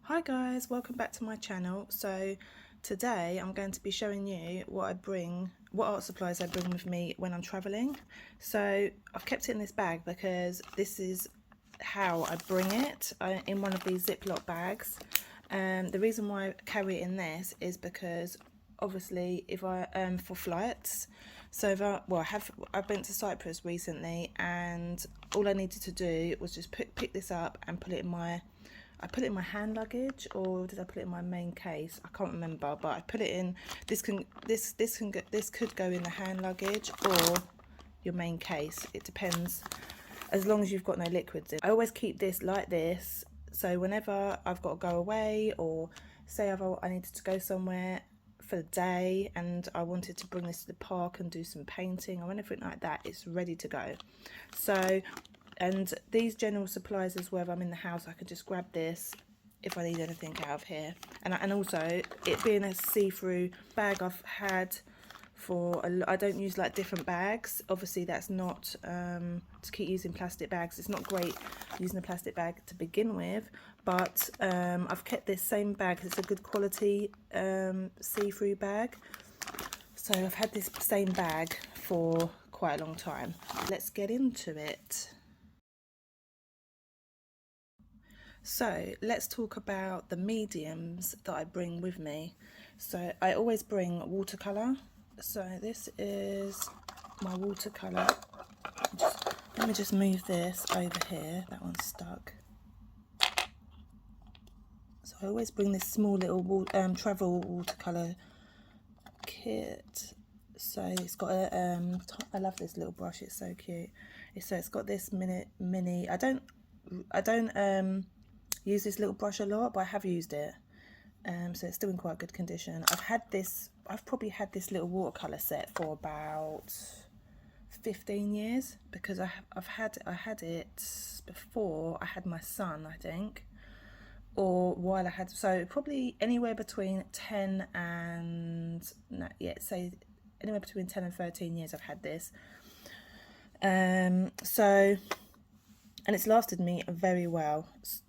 Hi guys, welcome back to my channel. So today I'm going to be showing you what art supplies I bring with me when I'm traveling. So I've kept it in this bag because this is how I bring it, in one of these Ziploc bags. The reason why I carry it in this is because obviously if I for flights. So if I've been to Cyprus recently, and all I needed to do was just pick this up and put it in my hand luggage, or did I put it in my main case? I can't remember, but I put it in. This could go in the hand luggage or your main case. It depends, as long as you've got no liquids in. I always keep this like this, so whenever I've got to go away, or say I needed to go somewhere for the day and I wanted to bring this to the park and do some painting or anything like that, it's ready to go. So, and these general supplies as well, if I'm in the house, I can just grab this if I need anything out of here. And also, it being a see-through bag, I've had for I don't use like different bags. Obviously that's not to keep using plastic bags. It's not great using a plastic bag to begin with, but I've kept this same bag. It's a good quality see-through bag, so I've had this same bag for quite a long time. Let's get into it. So let's talk about the mediums that I bring with me. So I always bring watercolor. So this is my watercolor. Let me just move this over here. That one's stuck. So I always bring this small little travel watercolor kit. So it's got a I love this little brush. It's so cute. It's got this mini. I don't use this little brush a lot, but I have used it. So it's still in quite good condition. I've probably had this little watercolor set for about 15 years, because I had it before I had my son, I think, or while I had, so probably anywhere between 10 and say anywhere between 10 and 13 years I've had this. So, and it's lasted me very well.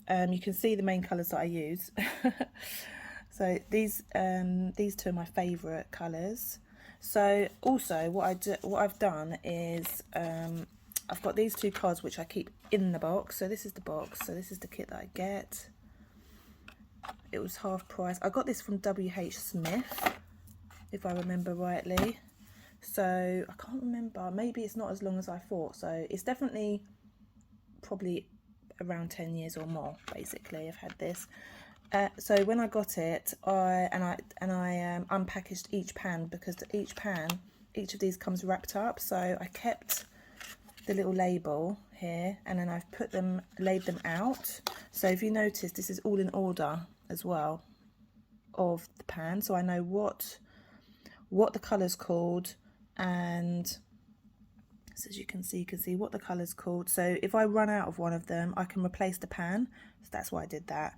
You can see the main colours that I use. So these two are my favourite colours. So also what I've done is I've got these two cards which I keep in the box. So this is the box. So this is the kit that I get. It was half price. I got this from WH Smith, if I remember rightly. So I can't remember. Maybe it's not as long as I thought. So it's definitely probably around 10 years or more. Basically, I've had this. So when I got it, I unpackaged each pan, because each of these comes wrapped up. So I kept the little label here, and then I've laid them out. So if you notice, this is all in order as well of the pan, so I know what the colour's called, and so as you can see what the colour's called. So if I run out of one of them, I can replace the pan. So that's why I did that.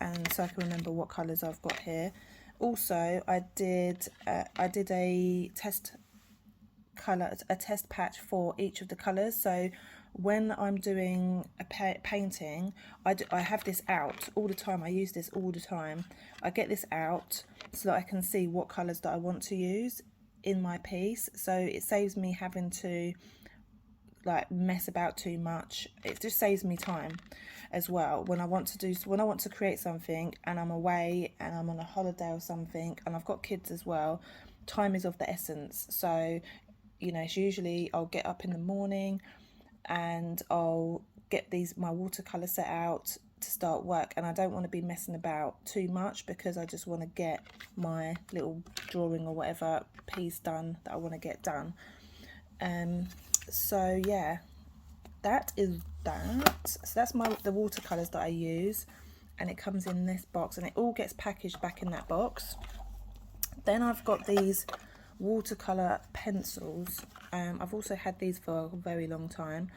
And so I can remember what colours I've got here. Also, I did a test patch for each of the colours. So when I'm doing a painting, I have this out all the time. I use this all the time. I get this out so that I can see what colours that I want to use in my piece. So it saves me having to like mess about too much. It just saves me time as well when I want to create something and I'm away and I'm on a holiday or something, and I've got kids as well. Time is of the essence. So you know, it's usually I'll get up in the morning and I'll get my watercolor set out to start work, and I don't want to be messing about too much because I just want to get my little drawing or whatever piece done that I want to get done. So yeah, that is that. So that's the watercolors that I use, and it comes in this box, and it all gets packaged back in that box. Then I've got these watercolor pencils. I've also had these for a very long time,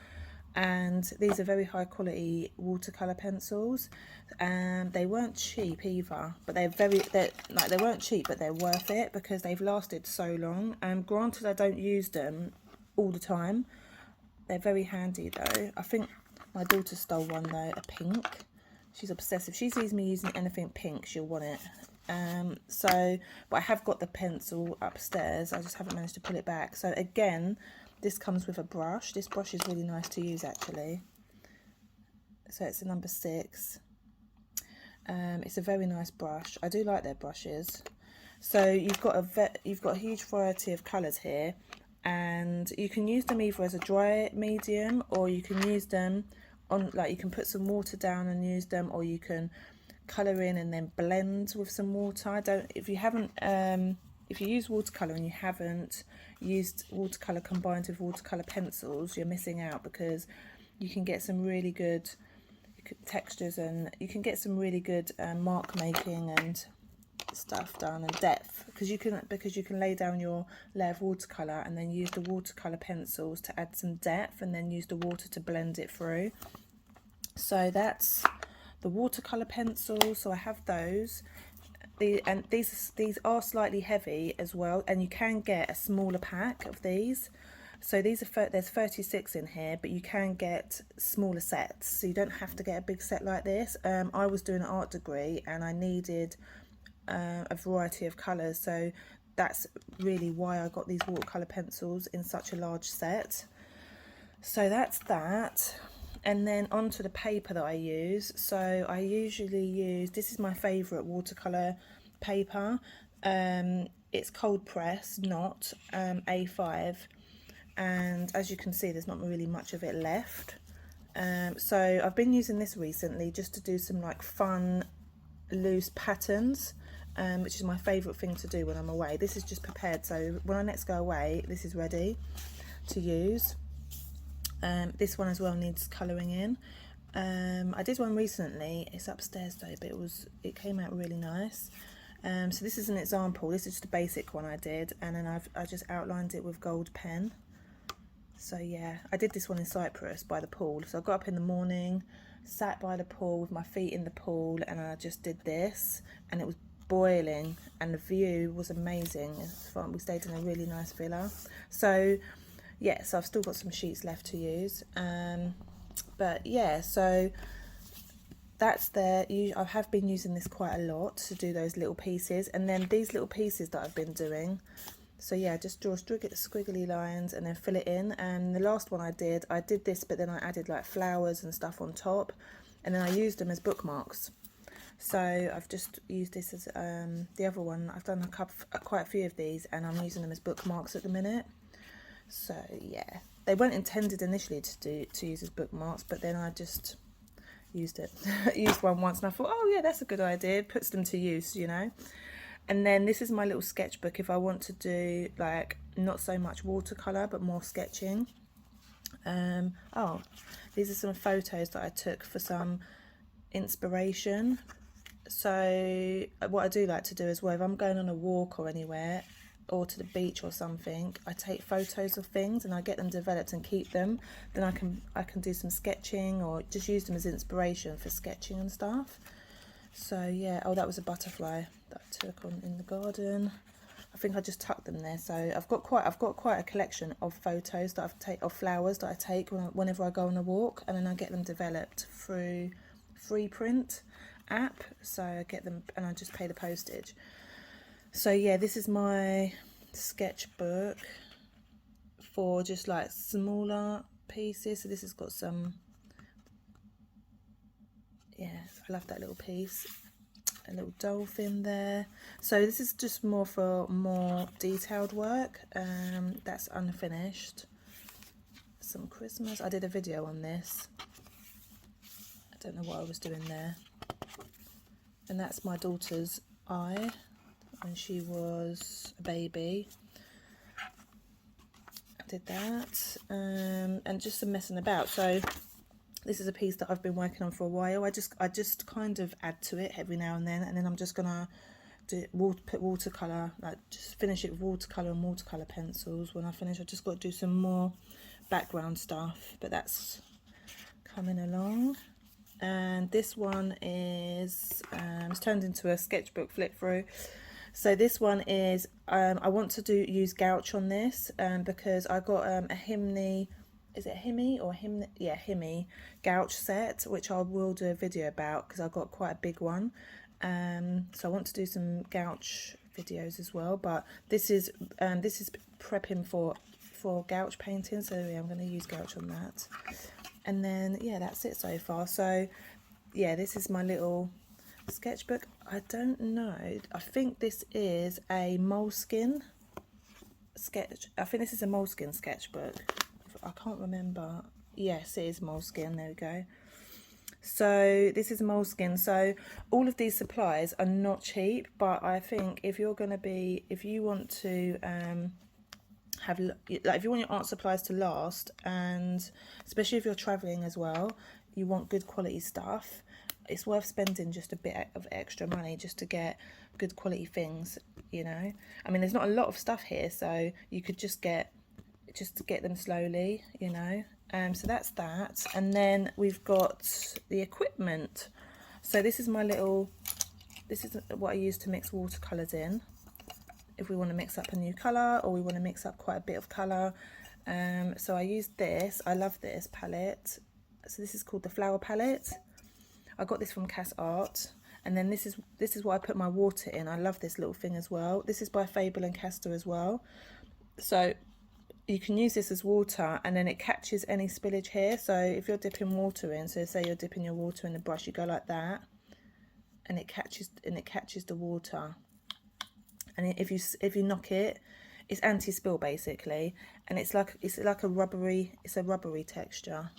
and these are very high quality watercolor pencils. They weren't cheap either, but they weren't cheap, but they're worth it because they've lasted so long. Granted, I don't use them all the time. They're very handy though. I think my daughter stole one though, a pink. She's obsessed. If she sees me using anything pink, she'll want it. So, but I have got the pencil upstairs. I just haven't managed to pull it back. So again, this comes with a brush. This brush is really nice to use actually. So it's a number 6. It's a very nice brush. I do like their brushes. So you've got a huge variety of colours here, and you can use them either as a dry medium, or you can use them on, like, you can put some water down and use them, or you can colour in and then blend with some water. If you use watercolour and you haven't used watercolour combined with watercolour pencils, you're missing out, because you can get some really good textures, and you can get some really good mark making and stuff done, and depth, because you can lay down your layer of watercolour and then use the watercolour pencils to add some depth, and then use the water to blend it through. So that's the watercolour pencils. So I have those. And these are slightly heavy as well, and you can get a smaller pack of these. So these are there's 36 in here, but you can get smaller sets, so you don't have to get a big set like this. I was doing an art degree and I needed a variety of colours, so that's really why I got these watercolour pencils in such a large set. So that's that. And then onto the paper that I use. So I usually use, this is my favourite watercolour paper. It's cold press, not A5. And as you can see, there's not really much of it left. So I've been using this recently just to do some like fun, loose patterns, which is my favourite thing to do when I'm away. This is just prepared, so when I next go away, this is ready to use. This one as well needs colouring in. I did one recently. It's upstairs though, but it came out really nice. So this is an example. This is just a basic one I did, and then I just outlined it with gold pen. So yeah, I did this one in Cyprus by the pool. So I got up in the morning, sat by the pool with my feet in the pool, and I just did this, and it was boiling, and the view was amazing. It was fun. We stayed in a really nice villa. So yeah, so I've still got some sheets left to use. But yeah, so that's there. I have been using this quite a lot to do those little pieces, and then these little pieces that I've been doing. So yeah, just draw squiggly lines and then fill it in. And the last one I did this, but then I added like flowers and stuff on top, and then I used them as bookmarks. So I've just used this as the other one. I've done quite a few of these, and I'm using them as bookmarks at the minute. So yeah, they weren't intended initially to use as bookmarks, but then I just used it. Used one once, and I thought, oh yeah, that's a good idea. Puts them to use, you know. And then this is my little sketchbook if I want to do like not so much watercolor but more sketching. Oh, these are some photos that I took for some inspiration. So what I do like to do as well, if I'm going on a walk or anywhere, or to the beach or something, I take photos of things and I get them developed and keep them. Then I can do some sketching, or just use them as inspiration for sketching and stuff. So yeah, oh, that was a butterfly that I took on in the garden. I think I just tucked them there. So I've got quite a collection of photos that of flowers that I take whenever I go on a walk, and then I get them developed through Freeprint app. So I get them and I just pay the postage. So yeah, this is my sketchbook for just like smaller pieces. So this has got some, yeah, I love that little piece, a little dolphin there. So this is just more for more detailed work. That's unfinished. Some Christmas. I did a video on this. I don't know what I was doing there. And that's my daughter's eye when she was a baby. I did that, and just some messing about. So this is a piece that I've been working on for a while. I just kind of add to it every now and then I'm just gonna put watercolor, like just finish it with watercolor and watercolor pencils. When I finish, I just got to do some more background stuff, but that's coming along. And this one is it's turned into a sketchbook flip through. So this one is I want to use gouache on this, because I got a Himney is it Himi or Him? Yeah, Himi gouache set, which I will do a video about because I got quite a big one. So I want to do some gouache videos as well. But this is prepping for gouache painting. So yeah, I'm going to use gouache on that. And then yeah, that's it so far. So yeah, this is my little sketchbook. I don't know. I think this is a moleskin sketch. I think this is a moleskin sketchbook. I can't remember. Yes, it is moleskin. There we go. So this is moleskin. So all of these supplies are not cheap, but I think if you want to have, like, if you want your art supplies to last, and especially if you're traveling as well, you want good quality stuff. It's worth spending just a bit of extra money just to get good quality things, you know. I mean, there's not a lot of stuff here, so you could just get them slowly, you know. So that's that. And then we've got the equipment. So this is what I use to mix watercolors in if we want to mix up a new color, or we want to mix up quite a bit of color. So I use this. I love this palette. So this is called the Flower Palette. I got this from Cass Art. And then this is what I put my water in. I love this little thing as well. This is by Fable and Castor as well. So you can use this as water, and then it catches any spillage here. So if you're dipping water in, so say you're dipping your water in the brush, you go like that, and it catches the water. And if you knock it, it's anti-spill basically, and it's like a rubbery texture.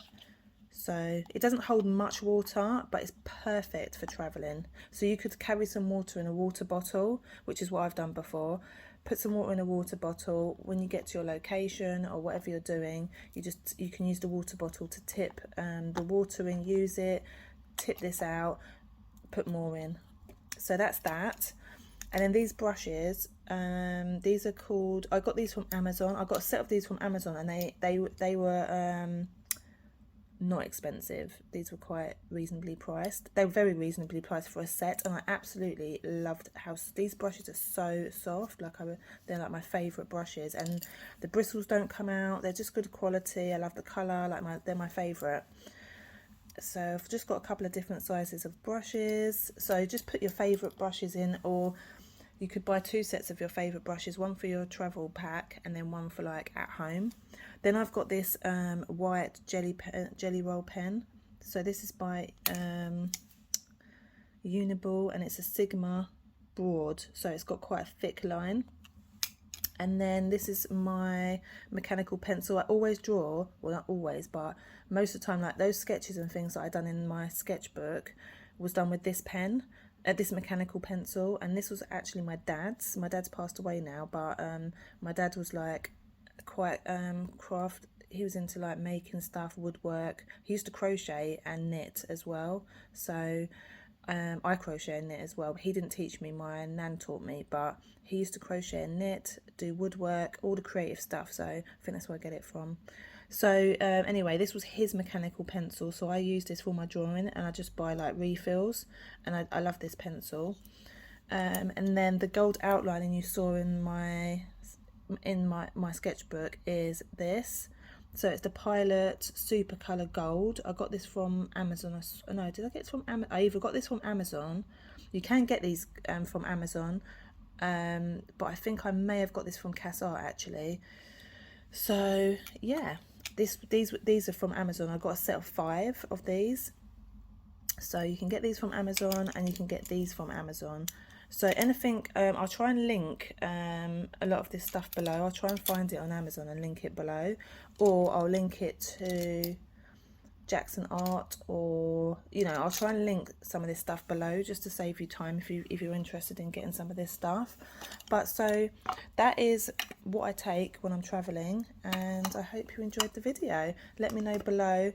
So it doesn't hold much water, but it's perfect for traveling. So you could carry some water in a water bottle, which is what I've done before. Put some water in a water bottle. When you get to your location or whatever you're doing, you can use the water bottle to tip the water in, use it, tip this out, put more in. So that's that. And then these brushes, these are called, I got these from Amazon. I got a set of these from Amazon, and they were not expensive. These were quite reasonably priced. They were very reasonably priced for a set, and I absolutely loved how these brushes are so soft. They're like my favorite brushes, and the bristles don't come out. They're just good quality. I love the color. They're my favorite. So I've just got a couple of different sizes of brushes. So just put your favorite brushes in, or you could buy 2 sets of your favorite brushes, one for your travel pack and then one for like at home. Then I've got this white jelly roll pen. So this is by Uniball, and it's a Sigma broad, so it's got quite a thick line. And then this is my mechanical pencil. I always draw, well, not always, but most of the time, like those sketches and things that I done in my sketchbook was done with this pen, this mechanical pencil. And this was actually my dad's. My dad's passed away now, but my dad was like quite craft. He was into like making stuff, woodwork. He used to crochet and knit as well. So I crochet and knit as well. He didn't teach me, my nan taught me, but he used to crochet and knit, do woodwork, all the creative stuff. So I think that's where I get it from. So anyway, this was his mechanical pencil, so I use this for my drawing, and I just buy like refills, and I love this pencil. And then the gold outlining you saw in my sketchbook is this. So it's the Pilot Super Color Gold. I got this from Amazon. No, did I get it from Amazon? I either got this from Amazon. You can get these from Amazon, but I think I may have got this from Cass Art actually. So yeah, these are from Amazon. I got a set of 5 of these. So you can get these from Amazon, and you can get these from Amazon. So anything, I'll try and link a lot of this stuff below. I'll try and find it on Amazon and link it below, or I'll link it to Jackson Art, or I'll try and link some of this stuff below just to save you time if you're interested in getting some of this stuff. But so that is what I take when I'm traveling, and I hope you enjoyed the video. Let me know below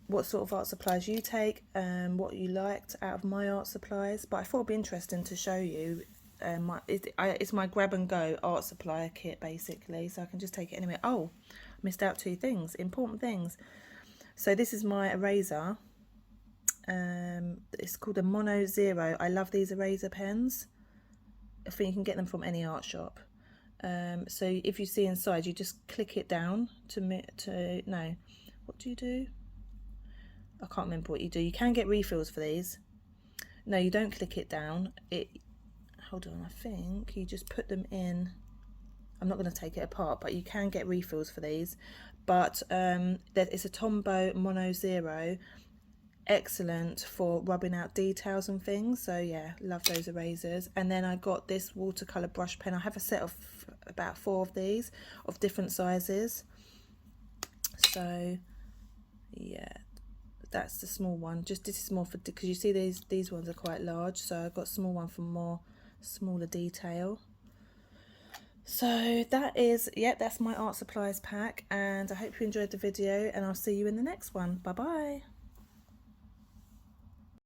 what sort of art supplies you take, what you liked out of my art supplies. But I thought it'd be interesting to show you. It's my grab and go art supply kit basically, so I can just take it anywhere. Oh, missed out 2 things, important things. So this is my eraser. It's called a Mono Zero. I love these eraser pens. I think you can get them from any art shop. So if you see inside, you just click it down no, what do you do? I can't remember what you do. You can get refills for these. No, you don't click it down. Hold on, I think you just put them in. I'm not going to take it apart, but you can get refills for these. But it's a Tombow Mono Zero, excellent for rubbing out details and things. So yeah, love those erasers. And then I got this watercolor brush pen. I have a set of about 4 of these of different sizes. So yeah, that's the small one. Just this is more for, because you see these ones are quite large, so I've got a small one for more smaller detail. So that is, yeah, that's my art supplies pack, and I hope you enjoyed the video, and I'll see you in the next one. Bye bye.